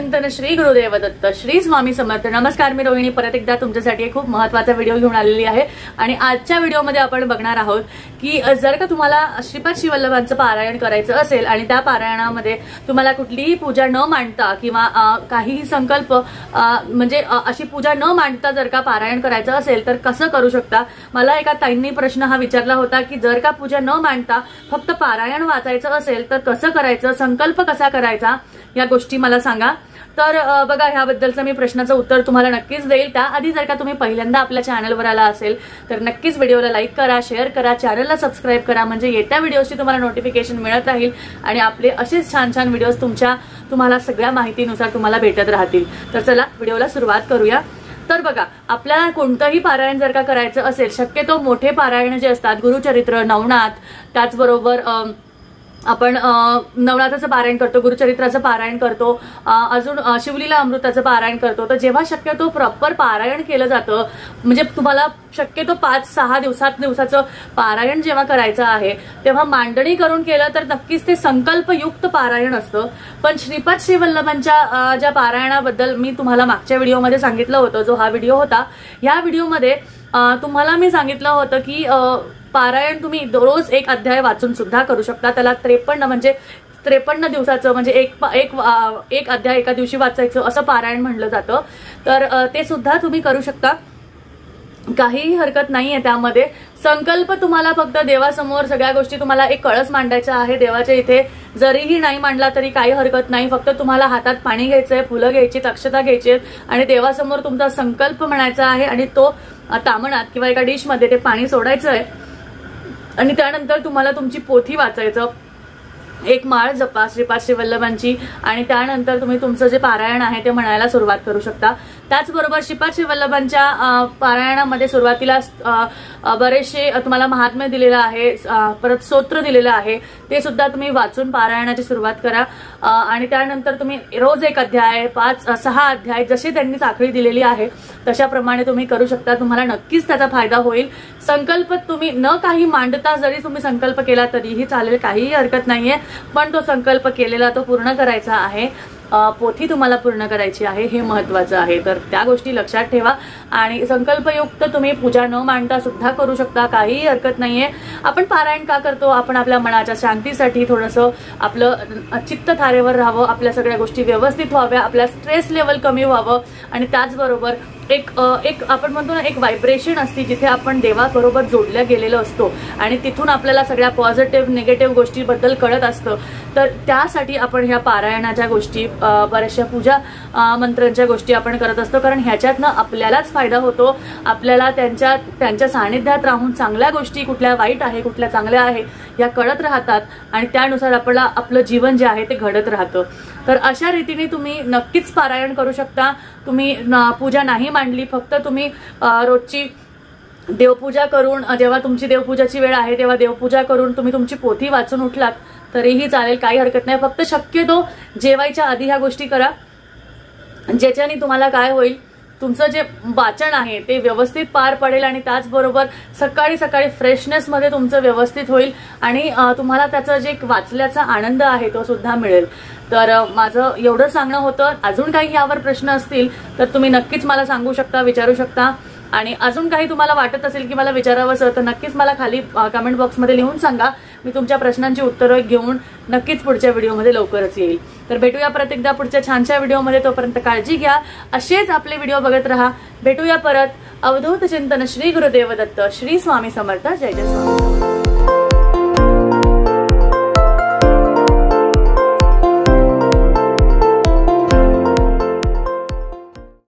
चिंतन श्री गुरुदेव दत्त श्री स्वामी समर्थ। नमस्कार, मी रोहिणी परत एकदा तुमच्यासाठी खूप महत्त्वाचा व्हिडिओ घेऊन आलेली आहे। आणि आजच्या व्हिडिओमध्ये आपण बघणार आहोत की जर का तुम्हाला श्रीपाद श्रीवल्लभांचं पारायण करायचं असेल आणि त्या पारायणामध्ये तुम्हाला कुठलीही पूजा न मांडता किंवा काहीही संकल्प म्हणजे अशी पूजा न मांडता जर का पारायण करायचं असेल तर कसं करू शकता। मला एका ताईंनी प्रश्न हा विचारला होता की जर का पूजा न मांडता फक्त पारायण वाचायचं असेल तर कसं करायचं, संकल्प कसा करायचा, या गोष्टी मला सांगा। तर बघा, ह्याबद्दलचं मी प्रश्नाचं उत्तर तुम्हाला नक्कीच देईल। त्याआधी जर का तुम्ही पहिल्यांदा आपल्या चॅनलवर आला असेल तर नक्कीच व्हिडिओला लाईक करा, शेअर करा, चॅनलला सबस्क्राईब करा, म्हणजे येत्या व्हिडिओची तुम्हाला नोटिफिकेशन मिळत राहील आणि आपले असेच छान छान व्हिडिओज तुम्हाला सगळ्या माहितीनुसार तुम्हाला भेटत राहतील। तर चला व्हिडिओला सुरुवात करूया। तर बघा, आपल्याला कोणतंही पारायण जर का करायचं असेल, शक्यतो मोठे पारायण जे असतात, गुरुचरित्र, नवनाथ, त्याचबरोबर आपण नवनाथाचं पारायण करतो, गुरुचरित्राचं पारायण करतो, अजून शिवलीला अमृताचं पारायण करतो। तर जेव्हा शक्यतो प्रॉपर पारायण केलं जातं, म्हणजे तुम्हाला शक्यतो 5-6 दिवसाचं पारायण जेव्हा करायचं आहे तेव्हा मांडणी करून केलं तर नक्कीच ते संकल्पयुक्त पारायण असतं। पण श्रीपाद श्रीवल्लभांच्या ज्या पारायणाबद्दल मी तुम्हाला मागच्या व्हिडिओमध्ये सांगितलं होतं, जो हा व्हिडिओ होता, या व्हिडिओमध्ये तुम्हाला मी सांगितलं होतं की पारायण तुम्ही रोज एक अध्याय वाचून सुद्धा करू शकता। त्याला 53 दिवसाचं म्हणजे एक अध्याय एका दिवशी वाचायचं असं पारायण म्हणलं जातं। तर ते सुद्धा तुम्ही करू शकता, काहीही हरकत नाहीये त्यामध्ये। संकल्प तुम्हाला फक्त देवासमोर सगळ्या गोष्टी, तुम्हाला एक कळस मांडायचा आहे देवाच्या इथे, जरीही नाही मांडला तरी काही हरकत नाही। फक्त तुम्हाला हातात पाणी घ्यायचंय, फुलं घ्यायची, अक्षता घ्यायची आणि देवासमोर तुमचा संकल्प म्हणायचा आहे आणि तो तामणात किंवा एका डिशमध्ये ते पाणी सोडायचं आहे आणि त्यानंतर तुम्हाला तुमची पोथी वाचायचं, एक माळ जपा श्रीपाद श्रीवल्लभांची, आणि त्यानंतर तुम्ही तुमचं जे पारायण आहे ते म्हणायला सुरुवात करू शकता। त्याचबरोबर श्रीपाद श्रीवल्लभांच्या पारायणामध्ये सुरुवातीला बरेचसे तुम्हाला महात्म्य दिलेलं आहे, परत स्तोत्र दिलेलं आहे, ते सुद्धा तुम्ही वाचून पारायणाची सुरुवात करा। आणि त्यानंतर तुम्ही रोज एक अध्याय, 5-6 अध्याय जसे त्यांनी साखळी दिलेली आहे तशाप्रमाणे तुम्ही करू शकता। तुम्हाला नक्कीच त्याचा फायदा होईल। संकल्प तुम्ही न काही मांडता जरी तुम्ही संकल्प केला तरीही चालेल, काहीही हरकत नाहीये, पण तो संकल्प केलेला तो पूर्ण करायचा आहे, पोथी तुम्हाला पूर्ण करायची आहे, हे महत्वाचं आहे। तर त्या गोष्टी लक्षात ठेवा आणि संकल्पयुक्त तुम्ही पूजा न मांडता सुद्धा करू शकता, काहीही हरकत नाहीये। आपण पारायण का करतो? आपण आपल्या मनाच्या शांतीसाठी, थोडंसं आपलं चित्त थारेवर राहावं, आपल्या सगळ्या गोष्टी व्यवस्थित व्हाव्या, आपल्या स्ट्रेस लेवल कमी व्हावं, आणि त्याचबरोबर एक आपण म्हणतो ना, एक व्हायब्रेशन असते जिथे आपण देवाबरोबर जोडल्या गेलेलो असतो आणि तिथून आपल्याला सगळ्या पॉझिटिव्ह निगेटिव्ह गोष्टीबद्दल कळत असतं। तर त्यासाठी आपण ह्या पारायणाच्या गोष्टी, बऱ्याचशा पूजा मंत्रांच्या गोष्टी आपण करत असतो, कारण ह्याच्यातनं आपल्यालाच फायदा होतो। आपल्याला त्यांच्या सानिध्यात राहून चांगल्या गोष्टी कुठल्या वाईट आहे, कुठल्या चांगल्या आहे या कळत राहतात आणि त्यानुसार आपलं जीवन जे आहे ते घडत राहतं। तर अशा रीतीने तुम्ही नक्कीच पारायण करू शकता। तुम्ही पूजा नाही मांडली, फक्त तुम्ही रोजची देवपूजा करून, जेव्हा तुमची देवपूजाची वेळ आहे तेव्हा देवपूजा करून तुम्ही तुमची पोथी वाचून उठलात तरीही चालेल, काही हरकत नाही। फक्त शक्यतो जेवायच्या आधी ह्या गोष्टी करा, ज्याच्याने तुम्हाला काय होईल, तुमचं जे वाचन आहे ते व्यवस्थित पार पडेल आणि त्याचबरोबर सकाळी फ्रेशनेस मध्ये तुमचं व्यवस्थित होईल आणि तुम्हाला त्याचं जे वाचल्याचा आनंद आहे तो सुद्धा मिळेल। तर माझं एवढं सांगणं होतं। अजून काही यावर प्रश्न असतील तर तुम्ही नक्कीच मला सांगू शकता, विचारू शकता, आणि अजून काही तुम्हाला वाटत असेल की मला विचारावंसं तर नक्कीच मला खाली कमेंट बॉक्समध्ये लिहून सांगा। मी तुमच्या प्रश्नांची उत्तरं घेऊन नक्कीच पुढच्या व्हिडिओमध्ये लवकरच येईल। तर भेटूया परत एकदा पुढच्या छानशा व्हिडिओमध्ये, तोपर्यंत काळजी घ्या, असेच आपले व्हिडिओ बघत राहा। भेटूया परत। अवधूत चिंतन श्री गुरुदेव दत्त श्री स्वामी समर्थ। जय जय स्वामी।